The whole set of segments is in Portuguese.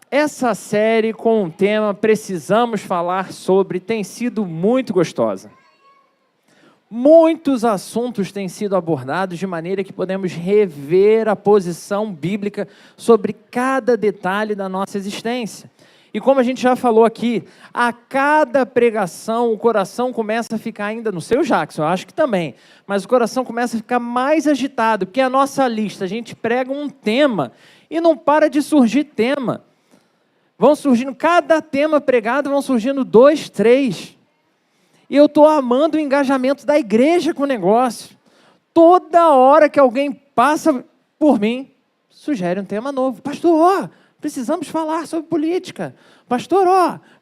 Essa série com o tema Precisamos Falar Sobre tem sido muito gostosa. Muitos assuntos têm sido abordados de maneira que podemos rever a posição bíblica sobre cada detalhe da nossa existência. E como a gente já falou aqui, a cada pregação o coração começa a ficar ainda, no seu Jackson, eu acho que também, mas o coração começa a ficar mais agitado, porque a nossa lista, a gente prega um tema e não para de surgir tema. Vão surgindo, cada tema pregado, vão surgindo 2, 3. E eu estou amando o engajamento da igreja com o negócio. Toda hora que alguém passa por mim, sugere um tema novo. Pastor, precisamos falar sobre política. Pastor,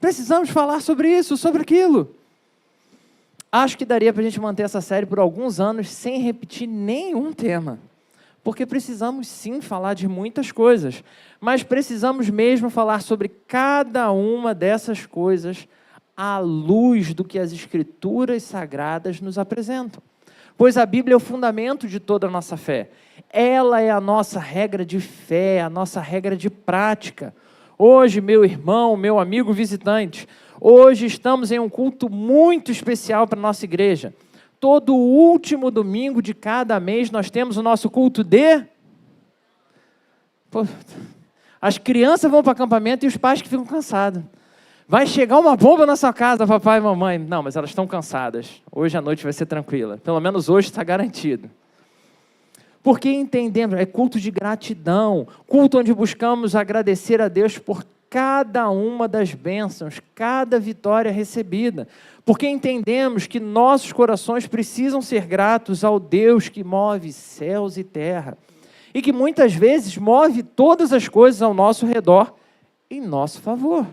precisamos falar sobre isso, sobre aquilo. Acho que daria para a gente manter essa série por alguns anos sem repetir nenhum tema. Porque precisamos sim falar de muitas coisas, mas precisamos mesmo falar sobre cada uma dessas coisas à luz do que as Escrituras Sagradas nos apresentam. Pois a Bíblia é o fundamento de toda a nossa fé. Ela é a nossa regra de fé, a nossa regra de prática. Hoje, meu irmão, meu amigo visitante, hoje estamos em um culto muito especial para a nossa igreja. Todo último domingo de cada mês nós temos o nosso culto de... As crianças vão para o acampamento e os pais que ficam cansados. Vai chegar uma bomba na sua casa, papai e mamãe. Não, mas elas estão cansadas. Hoje a noite vai ser tranquila. Pelo menos hoje está garantido. Porque entendemos, é culto de gratidão. Culto onde buscamos agradecer a Deus por cada uma das bênçãos, cada vitória recebida. Porque entendemos que nossos corações precisam ser gratos ao Deus que move céus e terra. E que muitas vezes move todas as coisas ao nosso redor em nosso favor.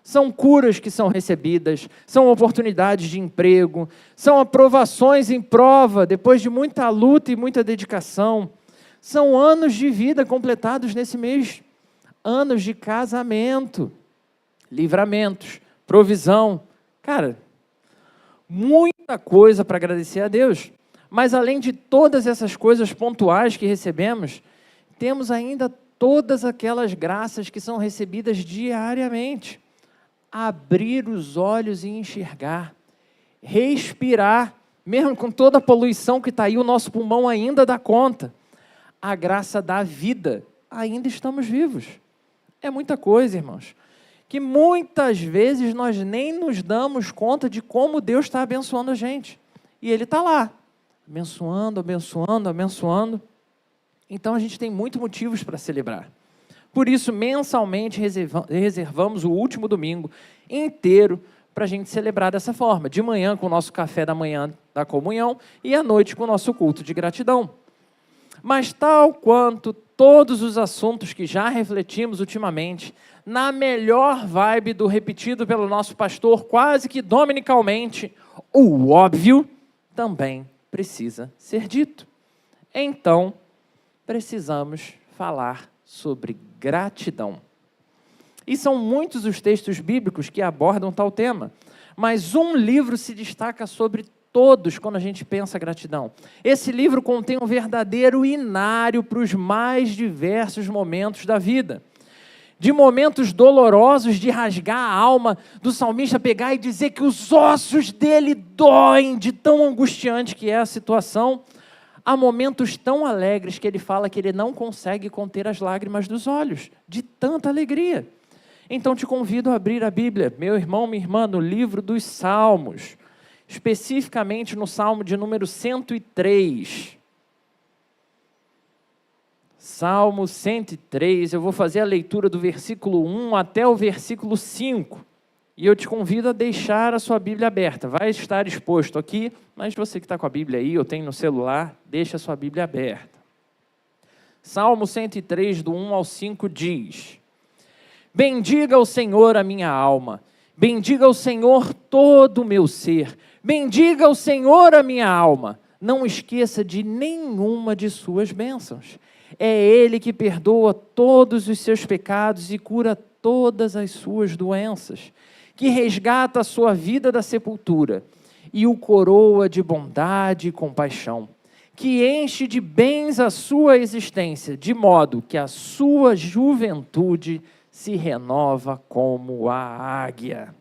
São curas que são recebidas, são oportunidades de emprego, são aprovações em prova, depois de muita luta e muita dedicação. São anos de vida completados nesse mês, anos de casamento, livramentos, provisão. Cara, muita coisa para agradecer a Deus. Mas além de todas essas coisas pontuais que recebemos, temos ainda todas aquelas graças que são recebidas diariamente. Abrir os olhos e enxergar, respirar, mesmo com toda a poluição que está aí, o nosso pulmão ainda dá conta. A graça da vida, ainda estamos vivos. É muita coisa, irmãos, que muitas vezes nós nem nos damos conta de como Deus está abençoando a gente. E Ele está lá, abençoando, abençoando, abençoando. Então a gente tem muitos motivos para celebrar. Por isso, mensalmente, reservamos o último domingo inteiro para a gente celebrar dessa forma. De manhã com o nosso café da manhã da comunhão e à noite com o nosso culto de gratidão. Mas tal quanto todos os assuntos que já refletimos ultimamente, na melhor vibe do repetido pelo nosso pastor quase que dominicalmente, o óbvio também precisa ser dito. Então, precisamos falar sobre gratidão. E são muitos os textos bíblicos que abordam tal tema, mas um livro se destaca sobre todos quando a gente pensa gratidão. Esse livro contém um verdadeiro inário para os mais diversos momentos da vida. De momentos dolorosos de rasgar a alma, do salmista pegar e dizer que os ossos dele doem de tão angustiante que é a situação, há momentos tão alegres que ele fala que ele não consegue conter as lágrimas dos olhos, de tanta alegria. Então te convido a abrir a Bíblia, meu irmão, minha irmã, no livro dos Salmos, especificamente no Salmo de número 103. Salmo 103, eu vou fazer a leitura do versículo 1 até o versículo 5. E eu te convido a deixar a sua Bíblia aberta. Vai estar exposto aqui, mas você que está com a Bíblia aí, ou tem no celular, deixa a sua Bíblia aberta. Salmo 103, do 1 ao 5 diz: Bendiga o Senhor a minha alma, bendiga o Senhor todo o meu ser, bendiga o Senhor a minha alma, não esqueça de nenhuma de suas bênçãos. É Ele que perdoa todos os seus pecados e cura todas as suas doenças, que resgata a sua vida da sepultura e o coroa de bondade e compaixão, que enche de bens a sua existência, de modo que a sua juventude se renova como a águia.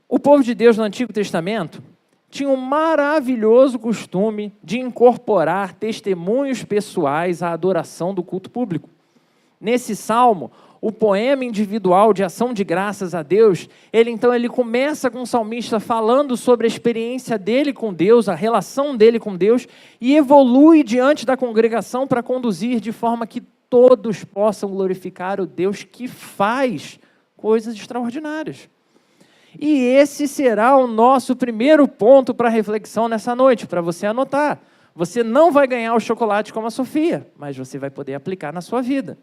O povo de Deus no Antigo Testamento tinha um maravilhoso costume de incorporar testemunhos pessoais à adoração do culto público. Nesse salmo, o poema individual de ação de graças a Deus, ele começa com o salmista falando sobre a experiência dele com Deus, a relação dele com Deus, e evolui diante da congregação para conduzir de forma que todos possam glorificar o Deus que faz coisas extraordinárias. E esse será o nosso primeiro ponto para reflexão nessa noite, para você anotar. Você não vai ganhar o chocolate como a Sofia, mas você vai poder aplicar na sua vida.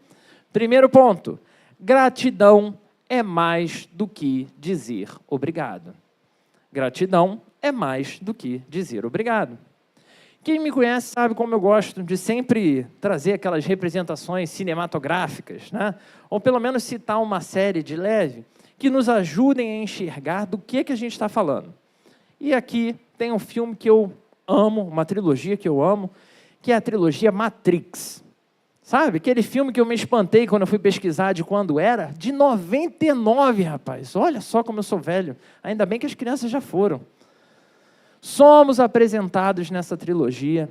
Primeiro ponto, gratidão é mais do que dizer obrigado. Gratidão é mais do que dizer obrigado. Quem me conhece sabe como eu gosto de sempre trazer aquelas representações cinematográficas, né? Ou pelo menos citar uma série de leve, que nos ajudem a enxergar do que a gente está falando. E aqui tem um filme que eu amo, uma trilogia que eu amo, que é a trilogia Matrix. Sabe? Aquele filme que eu me espantei quando eu fui pesquisar de quando era, de 99, rapaz. Olha só como eu sou velho. Ainda bem que as crianças já foram. Somos apresentados nessa trilogia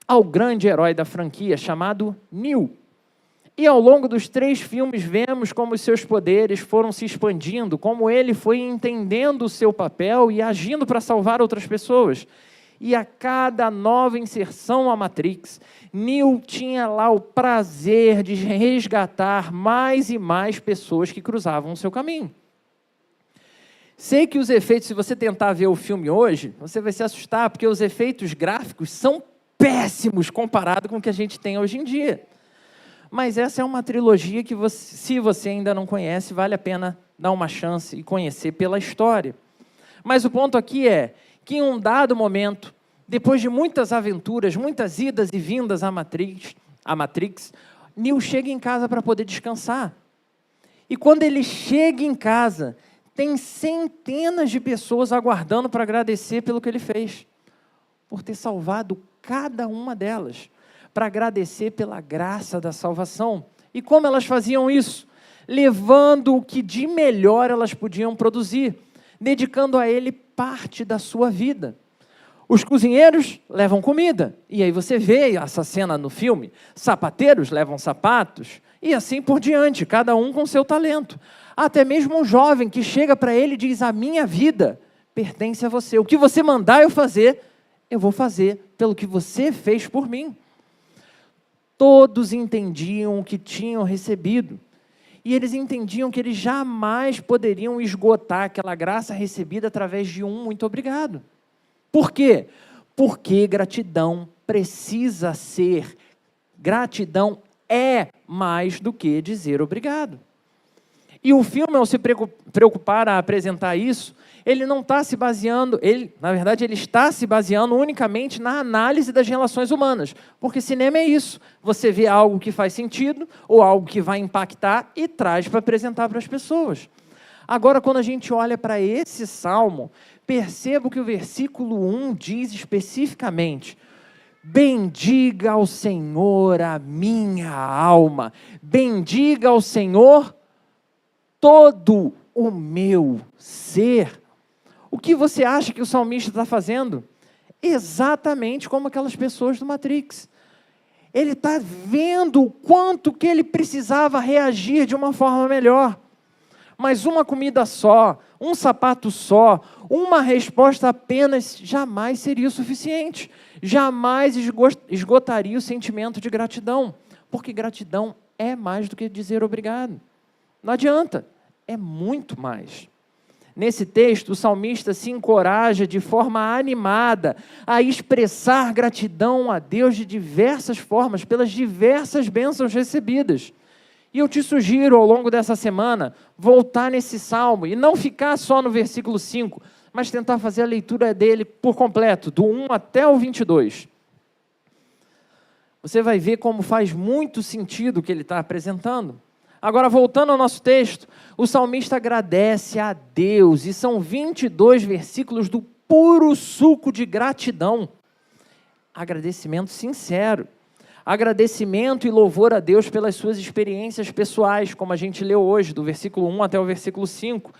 ao grande herói da franquia, chamado Neo. E ao longo dos 3 filmes vemos como os seus poderes foram se expandindo, como ele foi entendendo o seu papel e agindo para salvar outras pessoas. E a cada nova inserção à Matrix, Neo tinha lá o prazer de resgatar mais e mais pessoas que cruzavam o seu caminho. Sei que os efeitos, se você tentar ver o filme hoje, você vai se assustar, porque os efeitos gráficos são péssimos comparado com o que a gente tem hoje em dia. Mas essa é uma trilogia que, se você ainda não conhece, vale a pena dar uma chance e conhecer pela história. Mas o ponto aqui é que em um dado momento, depois de muitas aventuras, muitas idas e vindas à Matrix, Neo chega em casa para poder descansar. E quando ele chega em casa, tem centenas de pessoas aguardando para agradecer pelo que ele fez, por ter salvado cada uma delas, para agradecer pela graça da salvação. E como elas faziam isso? Levando o que de melhor elas podiam produzir, dedicando a ele parte da sua vida. Os cozinheiros levam comida, e aí você vê essa cena no filme, sapateiros levam sapatos, e assim por diante, cada um com seu talento. Até mesmo um jovem que chega para ele e diz: a minha vida pertence a você, o que você mandar eu vou fazer pelo que você fez por mim. Todos entendiam o que tinham recebido, e eles entendiam que eles jamais poderiam esgotar aquela graça recebida através de um muito obrigado. Por quê? Porque gratidão é mais do que dizer obrigado. E o filme, ao se preocupar a apresentar isso, ele não está se baseando, na verdade, ele está se baseando unicamente na análise das relações humanas. Porque cinema é isso. Você vê algo que faz sentido, ou algo que vai impactar, e traz para apresentar para as pessoas. Agora, quando a gente olha para esse salmo, perceba que o versículo 1 diz especificamente: bendiga ao Senhor a minha alma, bendiga ao Senhor todo o meu ser. O que você acha que o salmista está fazendo? Exatamente como aquelas pessoas do Matrix. Ele está vendo o quanto que ele precisava reagir de uma forma melhor. Mas uma comida só, um sapato só, uma resposta apenas jamais seria o suficiente. Jamais esgotaria o sentimento de gratidão. Porque gratidão é mais do que dizer obrigado. Não adianta, é muito mais. Nesse texto, o salmista se encoraja de forma animada a expressar gratidão a Deus de diversas formas, pelas diversas bênçãos recebidas. E eu te sugiro, ao longo dessa semana, voltar nesse salmo e não ficar só no versículo 5, mas tentar fazer a leitura dele por completo, do 1 até o 22. Você vai ver como faz muito sentido o que ele está apresentando. Agora, voltando ao nosso texto, o salmista agradece a Deus, e são 22 versículos do puro suco de gratidão. Agradecimento sincero. Agradecimento e louvor a Deus pelas suas experiências pessoais, como a gente leu hoje, do versículo 1 até o versículo 5.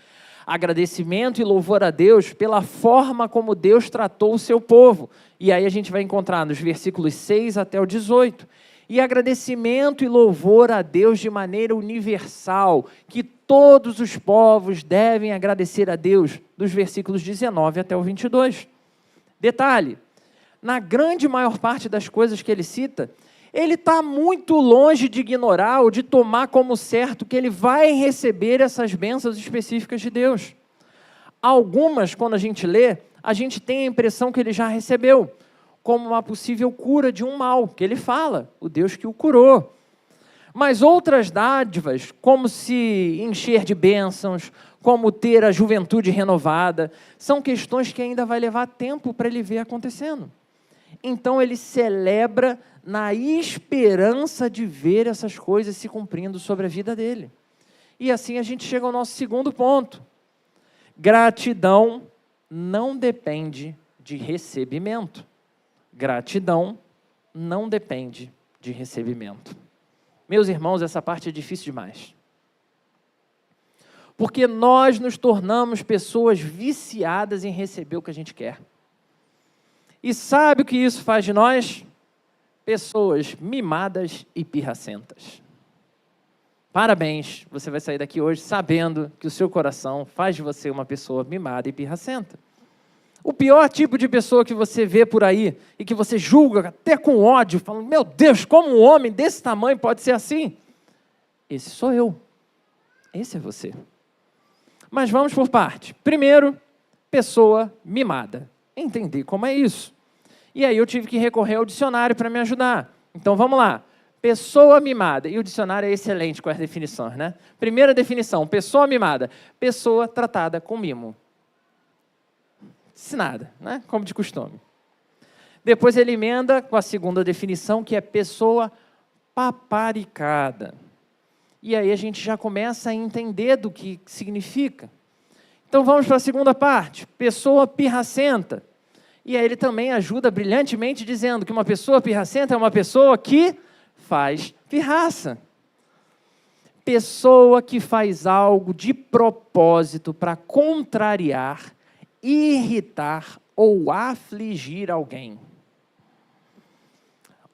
Agradecimento e louvor a Deus pela forma como Deus tratou o seu povo. E aí a gente vai encontrar nos versículos 6 até o 18. E agradecimento e louvor a Deus de maneira universal, que todos os povos devem agradecer a Deus, dos versículos 19 até o 22. Detalhe, na grande maior parte das coisas que ele cita, ele está muito longe de ignorar ou de tomar como certo que ele vai receber essas bênçãos específicas de Deus. Algumas, quando a gente lê, a gente tem a impressão que ele já recebeu, como uma possível cura de um mal, que ele fala, o Deus que o curou. Mas outras dádivas, como se encher de bênçãos, como ter a juventude renovada, são questões que ainda vai levar tempo para ele ver acontecendo. Então ele celebra na esperança de ver essas coisas se cumprindo sobre a vida dele. E assim a gente chega ao nosso segundo ponto. Gratidão não depende de recebimento. Gratidão não depende de recebimento. Meus irmãos, essa parte é difícil demais. Porque nós nos tornamos pessoas viciadas em receber o que a gente quer. E sabe o que isso faz de nós? Pessoas mimadas e pirracentas. Parabéns, você vai sair daqui hoje sabendo que o seu coração faz de você uma pessoa mimada e pirracenta. O pior tipo de pessoa que você vê por aí e que você julga até com ódio, falando, meu Deus, como um homem desse tamanho pode ser assim? Esse sou eu. Esse é você. Mas vamos por parte. Primeiro, pessoa mimada. Entender como é isso. E aí eu tive que recorrer ao dicionário para me ajudar. Então vamos lá. Pessoa mimada. E o dicionário é excelente com as definições, né? Primeira definição, pessoa mimada. Pessoa tratada com mimo. Ensinada, né? Como de costume. Depois ele emenda com a segunda definição, que é pessoa paparicada. E aí a gente já começa a entender do que significa. Então vamos para a segunda parte, pessoa pirracenta. E aí ele também ajuda brilhantemente dizendo que uma pessoa pirracenta é uma pessoa que faz pirraça. Pessoa que faz algo de propósito para contrariar, irritar ou afligir alguém.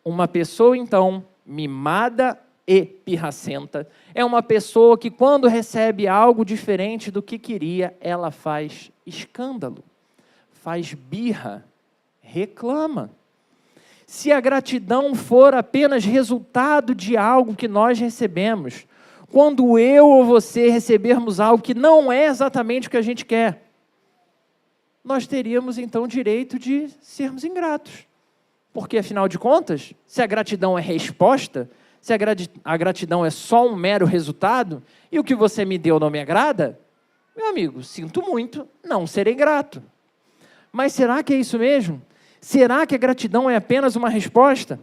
Uma pessoa, então, mimada e pirracenta, é uma pessoa que, quando recebe algo diferente do que queria, ela faz escândalo, faz birra, reclama. Se a gratidão for apenas resultado de algo que nós recebemos, quando eu ou você recebermos algo que não é exatamente o que a gente quer, nós teríamos, então, direito de sermos ingratos. Porque, afinal de contas, se a gratidão é resposta, se a gratidão é só um mero resultado, e o que você me deu não me agrada, meu amigo, sinto muito, não serei grato. Mas será que é isso mesmo? Será que a gratidão é apenas uma resposta?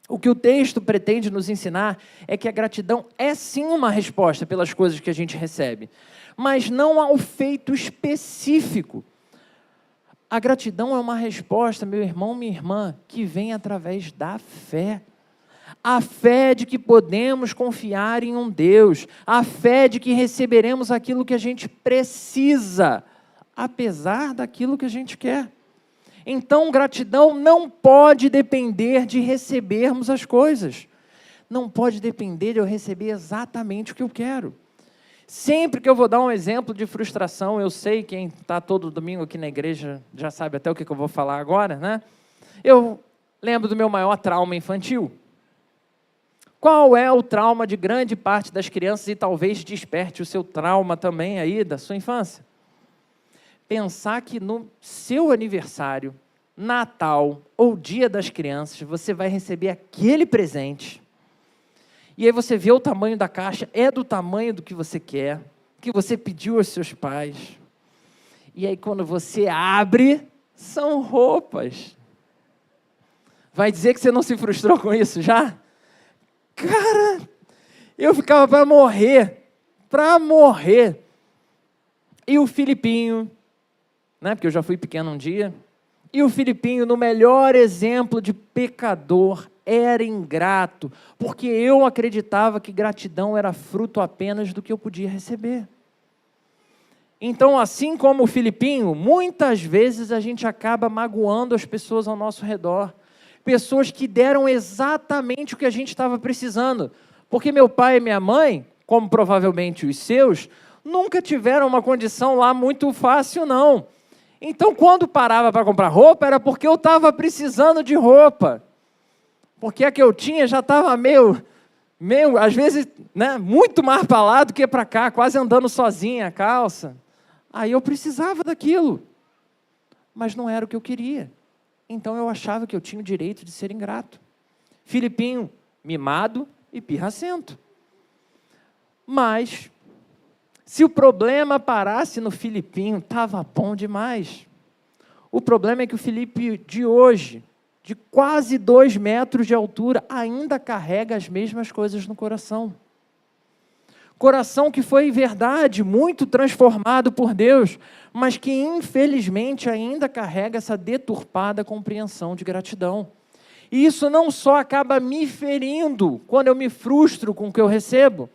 O que o texto pretende nos ensinar é que a gratidão é sim uma resposta pelas coisas que a gente recebe, mas não ao feito específico. A gratidão é uma resposta, meu irmão, minha irmã, que vem através da fé. A fé de que podemos confiar em um Deus. A fé de que receberemos aquilo que a gente precisa, apesar daquilo que a gente quer. Então, gratidão não pode depender de recebermos as coisas. Não pode depender de eu receber exatamente o que eu quero. Sempre que eu vou dar um exemplo de frustração, eu sei, quem está todo domingo aqui na igreja já sabe até o que eu vou falar agora, né? Eu lembro do meu maior trauma infantil. Qual é o trauma de grande parte das crianças e talvez desperte o seu trauma também aí da sua infância? Pensar que no seu aniversário, Natal ou Dia das Crianças, você vai receber aquele presente. E aí você vê o tamanho da caixa, é do tamanho do que você quer, que você pediu aos seus pais. E aí quando você abre, são roupas. Vai dizer que você não se frustrou com isso já? Cara, eu ficava para morrer. E o Filipinho, né, porque eu já fui pequeno um dia, e o Filipinho, no melhor exemplo de pecador era ingrato, porque eu acreditava que gratidão era fruto apenas do que eu podia receber. Então, assim como o Filipinho, muitas vezes a gente acaba magoando as pessoas ao nosso redor. Pessoas que deram exatamente o que a gente estava precisando. Porque meu pai e minha mãe, como provavelmente os seus, nunca tiveram uma condição lá muito fácil, não. Então, quando parava para comprar roupa, era porque eu estava precisando de roupa. Porque a que eu tinha já estava meio, às vezes, né, muito mais para lá do que para cá, quase andando sozinha a calça. Aí eu precisava daquilo, mas não era o que eu queria. Então eu achava que eu tinha o direito de ser ingrato. Filipinho, mimado e pirracento. Mas, se o problema parasse no Filipinho, estava bom demais. O problema é que o Filipe de hoje, de quase 2 metros de altura, ainda carrega as mesmas coisas no coração. Coração que foi, em verdade, muito transformado por Deus, mas que, infelizmente, ainda carrega essa deturpada compreensão de gratidão. E isso não só acaba me ferindo quando eu me frustro com o que eu recebo,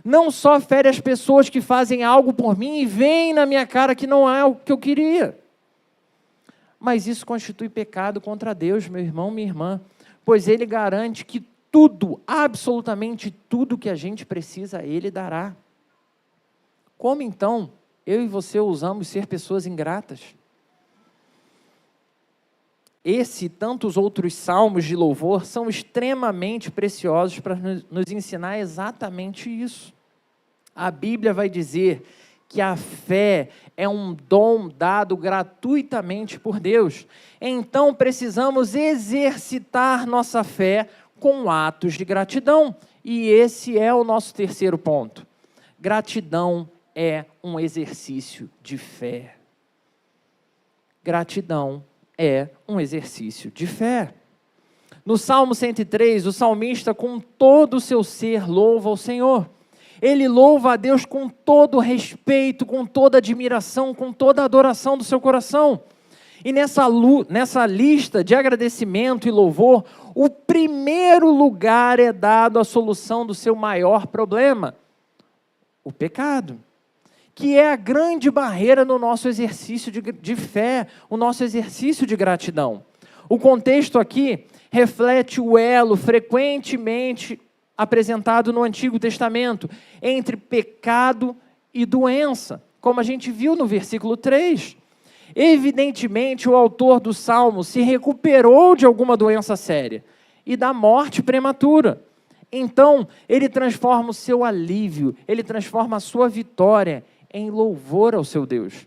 não só fere as pessoas que fazem algo por mim e veem na minha cara que não é o que eu queria, mas isso constitui pecado contra Deus, meu irmão, minha irmã, pois Ele garante que tudo, absolutamente tudo que a gente precisa, Ele dará. Como então eu e você ousamos ser pessoas ingratas? Esse e tantos outros salmos de louvor são extremamente preciosos para nos ensinar exatamente isso. A Bíblia vai dizer que a fé é um dom dado gratuitamente por Deus. Então precisamos exercitar nossa fé com atos de gratidão. E esse é o nosso terceiro ponto. Gratidão é um exercício de fé. Gratidão é um exercício de fé. No Salmo 103, o salmista, com todo o seu ser, louva ao Senhor. Ele louva a Deus com todo respeito, com toda admiração, com toda adoração do seu coração. E nessa lista de agradecimento e louvor, o primeiro lugar é dado à solução do seu maior problema, o pecado, que é a grande barreira no nosso exercício de fé, o nosso exercício de gratidão. O contexto aqui reflete o elo frequentemente apresentado no Antigo Testamento entre pecado e doença, como a gente viu no versículo 3. Evidentemente, o autor do Salmo se recuperou de alguma doença séria e da morte prematura. Então, ele transforma o seu alívio, ele transforma a sua vitória em louvor ao seu Deus.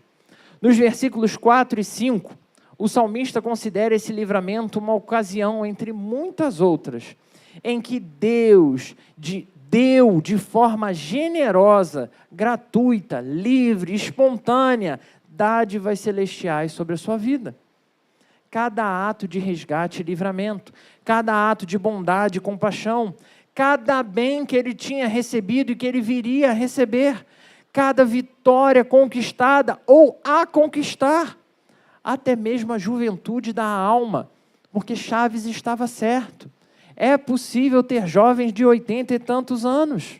Nos versículos 4 e 5, o salmista considera esse livramento uma ocasião entre muitas outras, em que Deus deu de forma generosa, gratuita, livre, espontânea, dádivas celestiais sobre a sua vida. Cada ato de resgate e livramento, cada ato de bondade e compaixão, cada bem que ele tinha recebido e que ele viria a receber, cada vitória conquistada ou a conquistar, até mesmo a juventude da alma, porque Chaves estava certo. É possível ter jovens de 80 e tantos anos.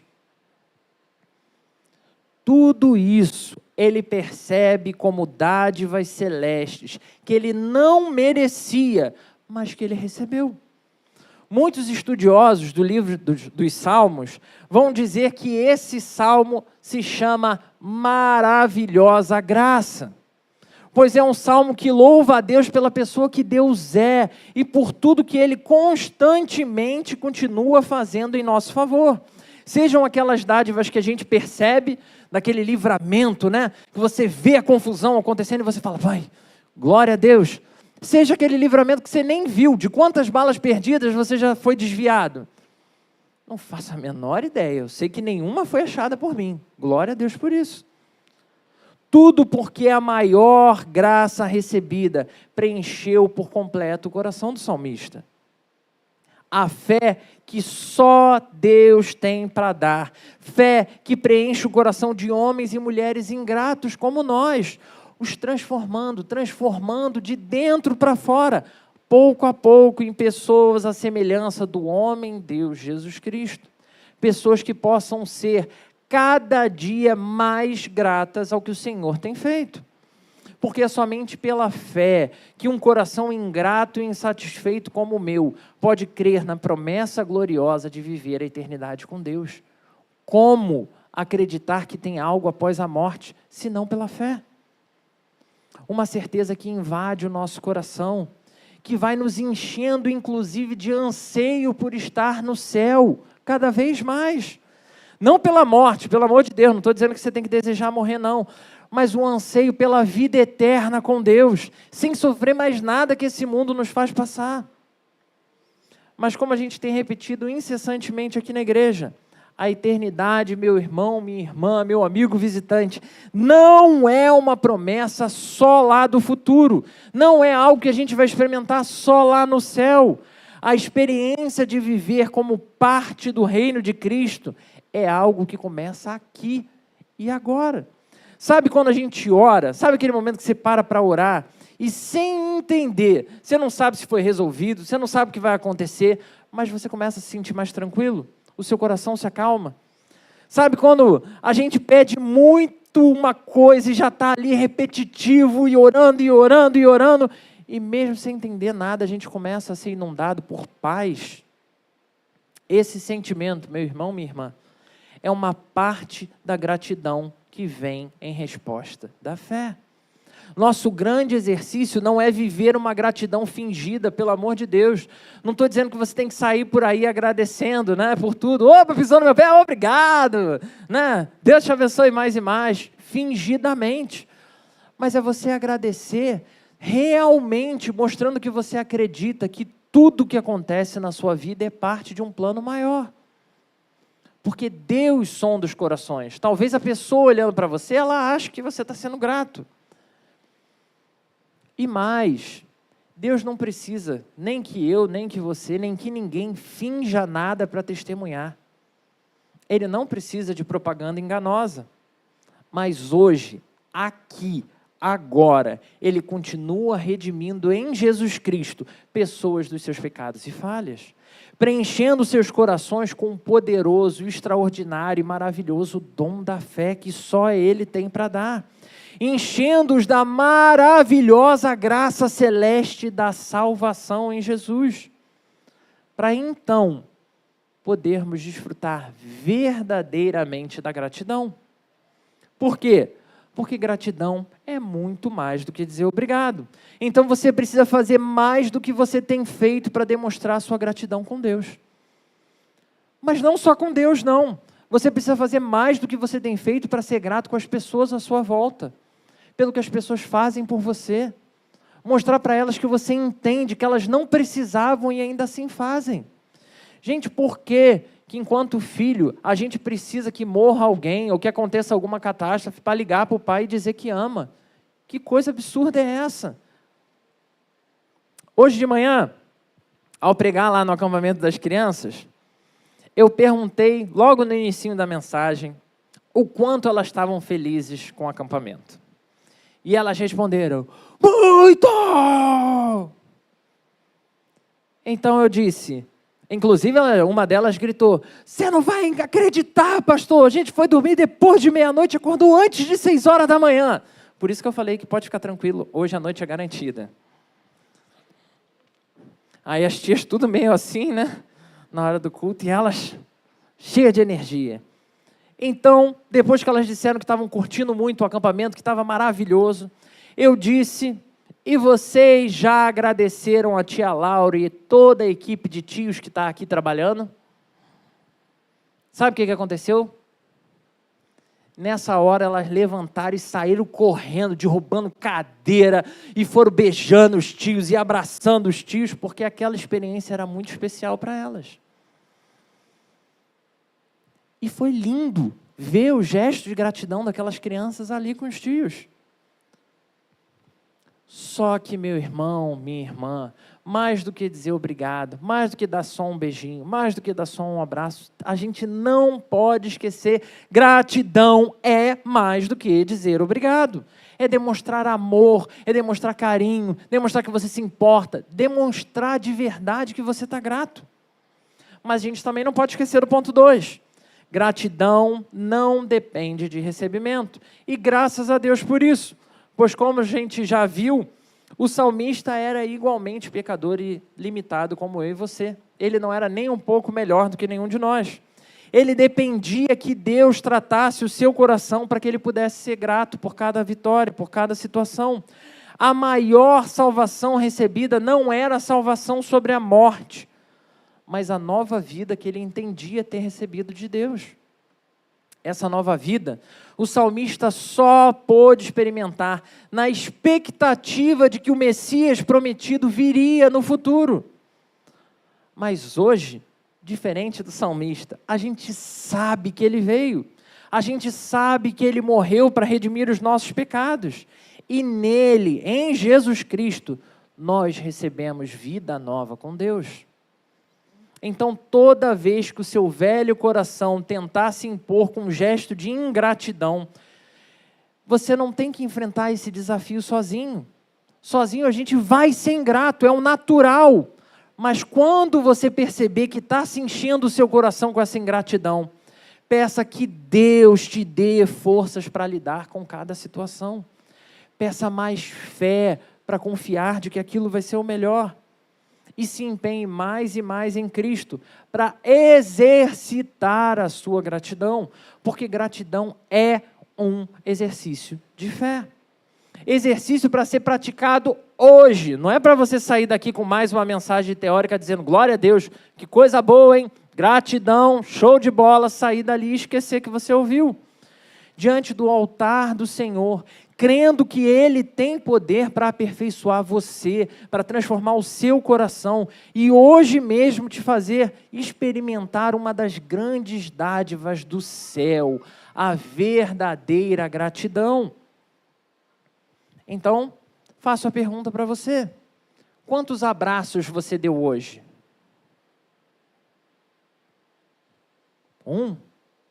Tudo isso ele percebe como dádivas celestes, que ele não merecia, mas que ele recebeu. Muitos estudiosos do livro dos Salmos vão dizer que esse salmo se chama Maravilhosa Graça, pois é um salmo que louva a Deus pela pessoa que Deus é e por tudo que Ele constantemente continua fazendo em nosso favor. Sejam aquelas dádivas que a gente percebe, daquele livramento, né? Que você vê a confusão acontecendo e você fala, vai, glória a Deus. Seja aquele livramento que você nem viu, de quantas balas perdidas você já foi desviado. Não faço a menor ideia, eu sei que nenhuma foi achada por mim. Glória a Deus por isso. Tudo porque a maior graça recebida preencheu por completo o coração do salmista. A fé que só Deus tem para dar. Fé que preenche o coração de homens e mulheres ingratos como nós, os transformando de dentro para fora, pouco a pouco, em pessoas à semelhança do homem Deus Jesus Cristo. Pessoas que possam ser cada dia mais gratas ao que o Senhor tem feito. Porque é somente pela fé que um coração ingrato e insatisfeito como o meu pode crer na promessa gloriosa de viver a eternidade com Deus. Como acreditar que tem algo após a morte, se não pela fé? Uma certeza que invade o nosso coração, que vai nos enchendo, inclusive, de anseio por estar no céu, cada vez mais. Não pela morte, pelo amor de Deus, não estou dizendo que você tem que desejar morrer, não. Mas o anseio pela vida eterna com Deus, sem sofrer mais nada que esse mundo nos faz passar. Mas como a gente tem repetido incessantemente aqui na igreja, a eternidade, meu irmão, minha irmã, meu amigo visitante, não é uma promessa só lá do futuro. Não é algo que a gente vai experimentar só lá no céu. A experiência de viver como parte do reino de Cristo é algo que começa aqui e agora. Sabe quando a gente ora? Sabe aquele momento que você para orar e sem entender, você não sabe se foi resolvido, você não sabe o que vai acontecer, mas você começa a se sentir mais tranquilo? O seu coração se acalma. Sabe quando a gente pede muito uma coisa e já está ali repetitivo e orando e orando e orando, e mesmo sem entender nada, a gente começa a ser inundado por paz? Esse sentimento, meu irmão, minha irmã, é uma parte da gratidão que vem em resposta da fé. Nosso grande exercício não é viver uma gratidão fingida, pelo amor de Deus. Não estou dizendo que você tem que sair por aí agradecendo, né, por tudo. Opa, pisou no meu pé, obrigado. Né? Deus te abençoe mais e mais, fingidamente. Mas é você agradecer realmente, mostrando que você acredita que tudo que acontece na sua vida é parte de um plano maior. Porque Deus sonda os corações. Talvez a pessoa olhando para você, ela ache que você está sendo grato. E mais, Deus não precisa, nem que eu, nem que você, nem que ninguém finja nada para testemunhar. Ele não precisa de propaganda enganosa. Mas hoje, aqui, agora, Ele continua redimindo em Jesus Cristo pessoas dos seus pecados e falhas, preenchendo seus corações com um poderoso, extraordinário e maravilhoso dom da fé que só Ele tem para dar, enchendo-os da maravilhosa graça celeste da salvação em Jesus, para então podermos desfrutar verdadeiramente da gratidão. Por quê? Porque gratidão é muito mais do que dizer obrigado. Então você precisa fazer mais do que você tem feito para demonstrar a sua gratidão com Deus. Mas não só com Deus, não. Você precisa fazer mais do que você tem feito para ser grato com as pessoas à sua volta, pelo que as pessoas fazem por você. Mostrar para elas que você entende que elas não precisavam e ainda assim fazem. Gente, por que enquanto filho, a gente precisa que morra alguém ou que aconteça alguma catástrofe para ligar para o pai e dizer que ama? Que coisa absurda é essa? Hoje de manhã, ao pregar lá no acampamento das crianças, eu perguntei, logo no início da mensagem, o quanto elas estavam felizes com o acampamento. E elas responderam, muito! Então eu disse, inclusive uma delas gritou, você não vai acreditar, pastor, a gente foi dormir depois de meia-noite, acordou antes de 6 horas da manhã. Por isso que eu falei que pode ficar tranquilo, hoje a noite é garantida. Aí as tias tudo meio assim, né, na hora do culto, e elas cheias de energia. Então, depois que elas disseram que estavam curtindo muito o acampamento, que estava maravilhoso, eu disse, e vocês já agradeceram a tia Laura e toda a equipe de tios que está aqui trabalhando? Sabe o que aconteceu? Nessa hora elas levantaram e saíram correndo, derrubando cadeira, e foram beijando os tios e abraçando os tios, porque aquela experiência era muito especial para elas. E foi lindo ver o gesto de gratidão daquelas crianças ali com os tios. Só que, meu irmão, minha irmã, mais do que dizer obrigado, mais do que dar só um beijinho, mais do que dar só um abraço, a gente não pode esquecer, gratidão é mais do que dizer obrigado. É demonstrar amor, é demonstrar carinho, demonstrar que você se importa, demonstrar de verdade que você está grato. Mas a gente também não pode esquecer o ponto 2. Gratidão não depende de recebimento. E graças a Deus por isso. Pois como a gente já viu, o salmista era igualmente pecador e limitado como eu e você. Ele não era nem um pouco melhor do que nenhum de nós. Ele dependia que Deus tratasse o seu coração para que ele pudesse ser grato por cada vitória, por cada situação. A maior salvação recebida não era a salvação sobre a morte, mas a nova vida que ele entendia ter recebido de Deus. Essa nova vida, o salmista só pôde experimentar na expectativa de que o Messias prometido viria no futuro. Mas hoje, diferente do salmista, a gente sabe que ele veio. A gente sabe que ele morreu para redimir os nossos pecados. E nele, em Jesus Cristo, nós recebemos vida nova com Deus. Então, toda vez que o seu velho coração tentar se impor com um gesto de ingratidão, você não tem que enfrentar esse desafio sozinho. Sozinho a gente vai ser ingrato, é o natural. Mas quando você perceber que está se enchendo o seu coração com essa ingratidão, peça que Deus te dê forças para lidar com cada situação. Peça mais fé para confiar de que aquilo vai ser o melhor. E se empenhe mais e mais em Cristo, para exercitar a sua gratidão, porque gratidão é um exercício de fé. Exercício para ser praticado hoje, não é para você sair daqui com mais uma mensagem teórica dizendo, glória a Deus, que coisa boa, hein? Gratidão, show de bola, sair dali e esquecer que você ouviu. Diante do altar do Senhor, crendo que Ele tem poder para aperfeiçoar você, para transformar o seu coração e hoje mesmo te fazer experimentar uma das grandes dádivas do céu, a verdadeira gratidão. Então, faço a pergunta para você. Quantos abraços você deu hoje? 1,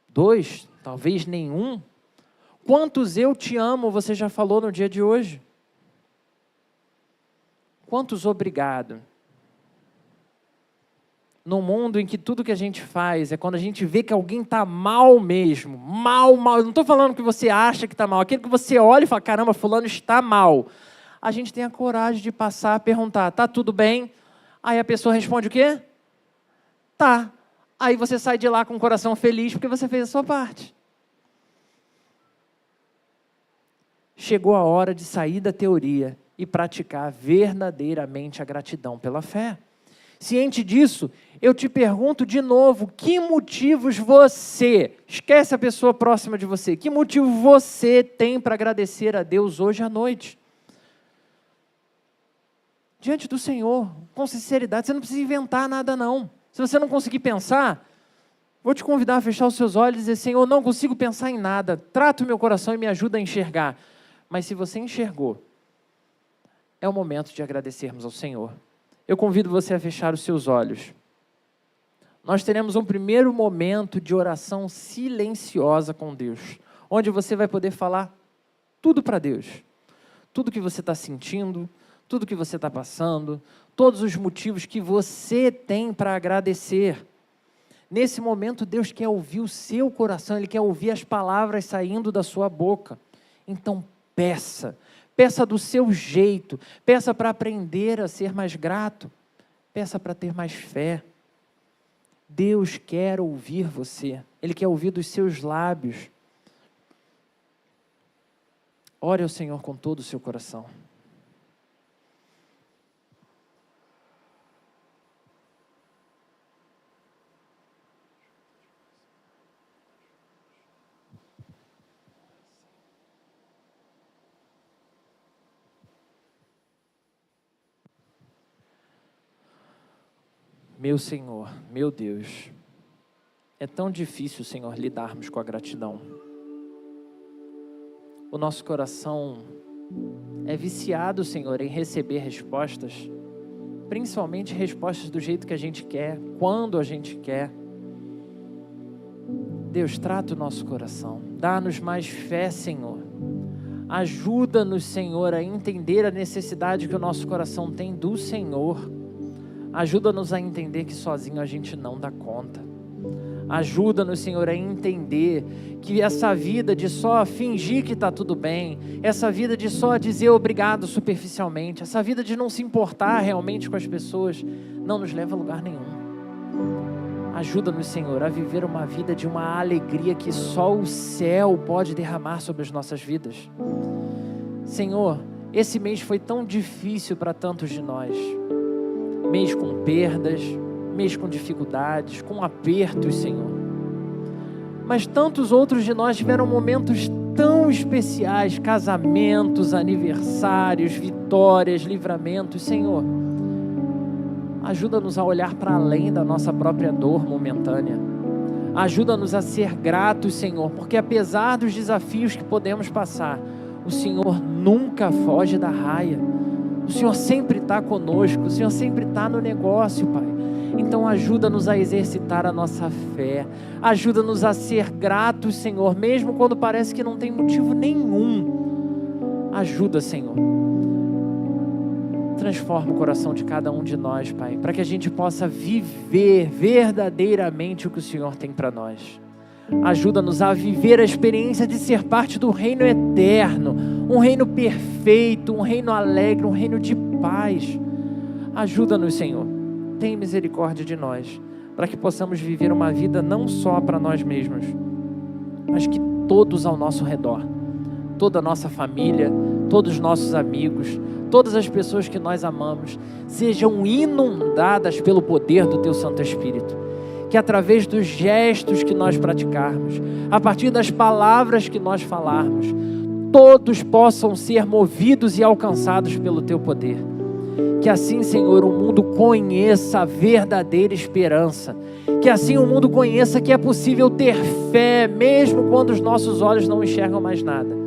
2, talvez nenhum. Quantos eu te amo você já falou no dia de hoje? Quantos obrigado? Num mundo em que tudo que a gente faz é quando a gente vê que alguém está mal mesmo, mal, eu não estou falando que você acha que está mal, aquilo que você olha e fala, caramba, fulano está mal. A gente tem a coragem de passar a perguntar, tá tudo bem? Aí a pessoa responde o quê? Tá. Aí você sai de lá com o coração feliz porque você fez a sua parte. Chegou a hora de sair da teoria e praticar verdadeiramente a gratidão pela fé. Ciente disso, eu te pergunto de novo, que motivos você, esquece a pessoa próxima de você, que motivo você tem para agradecer a Deus hoje à noite? Diante do Senhor, com sinceridade, você não precisa inventar nada não. Se você não conseguir pensar, vou te convidar a fechar os seus olhos e dizer, Senhor, não consigo pensar em nada, trata o meu coração e me ajuda a enxergar. Mas se você enxergou, é o momento de agradecermos ao Senhor. Eu convido você a fechar os seus olhos. Nós teremos um primeiro momento de oração silenciosa com Deus, onde você vai poder falar tudo para Deus. Tudo que você está sentindo, tudo que você está passando, todos os motivos que você tem para agradecer. Nesse momento, Deus quer ouvir o seu coração, Ele quer ouvir as palavras saindo da sua boca. Então, peça do seu jeito, peça para aprender a ser mais grato, peça para ter mais fé. Deus quer ouvir você, Ele quer ouvir dos seus lábios. Ore ao Senhor com todo o seu coração. Meu Senhor, meu Deus, é tão difícil, Senhor, lidarmos com a gratidão. O nosso coração é viciado, Senhor, em receber respostas, principalmente respostas do jeito que a gente quer, quando a gente quer. Deus, trata o nosso coração, dá-nos mais fé, Senhor. Ajuda-nos, Senhor, a entender a necessidade que o nosso coração tem do Senhor. Ajuda-nos a entender que sozinho a gente não dá conta. Ajuda-nos, Senhor, a entender que essa vida de só fingir que está tudo bem, essa vida de só dizer obrigado superficialmente, essa vida de não se importar realmente com as pessoas, não nos leva a lugar nenhum. Ajuda-nos, Senhor, a viver uma vida de uma alegria que só o céu pode derramar sobre as nossas vidas. Senhor, esse mês foi tão difícil para tantos de nós. Mês com perdas, mês com dificuldades, com apertos, Senhor. Mas tantos outros de nós tiveram momentos tão especiais, casamentos, aniversários, vitórias, livramentos, Senhor. Ajuda-nos a olhar para além da nossa própria dor momentânea. Ajuda-nos a ser gratos, Senhor, porque apesar dos desafios que podemos passar, o Senhor nunca foge da raia. O Senhor sempre está conosco, o Senhor sempre está no negócio, Pai. Então ajuda-nos a exercitar a nossa fé. Ajuda-nos a ser gratos, Senhor, mesmo quando parece que não tem motivo nenhum. Ajuda, Senhor. Transforma o coração de cada um de nós, Pai, para que a gente possa viver verdadeiramente o que o Senhor tem para nós. Ajuda-nos a viver a experiência de ser parte do reino eterno, um reino perfeito, um reino alegre, um reino de paz. Ajuda-nos, Senhor. Tem misericórdia de nós, para que possamos viver uma vida não só para nós mesmos, mas que todos ao nosso redor, toda a nossa família, todos os nossos amigos, todas as pessoas que nós amamos, sejam inundadas pelo poder do Teu Santo Espírito. Que através dos gestos que nós praticarmos, a partir das palavras que nós falarmos, todos possam ser movidos e alcançados pelo Teu poder. Que assim, Senhor, o mundo conheça a verdadeira esperança. Que assim o mundo conheça que é possível ter fé, mesmo quando os nossos olhos não enxergam mais nada.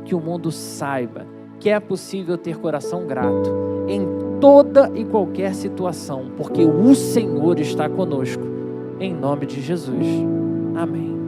Que o mundo saiba que é possível ter coração grato em toda e qualquer situação, porque o Senhor está conosco. Em nome de Jesus. Amém.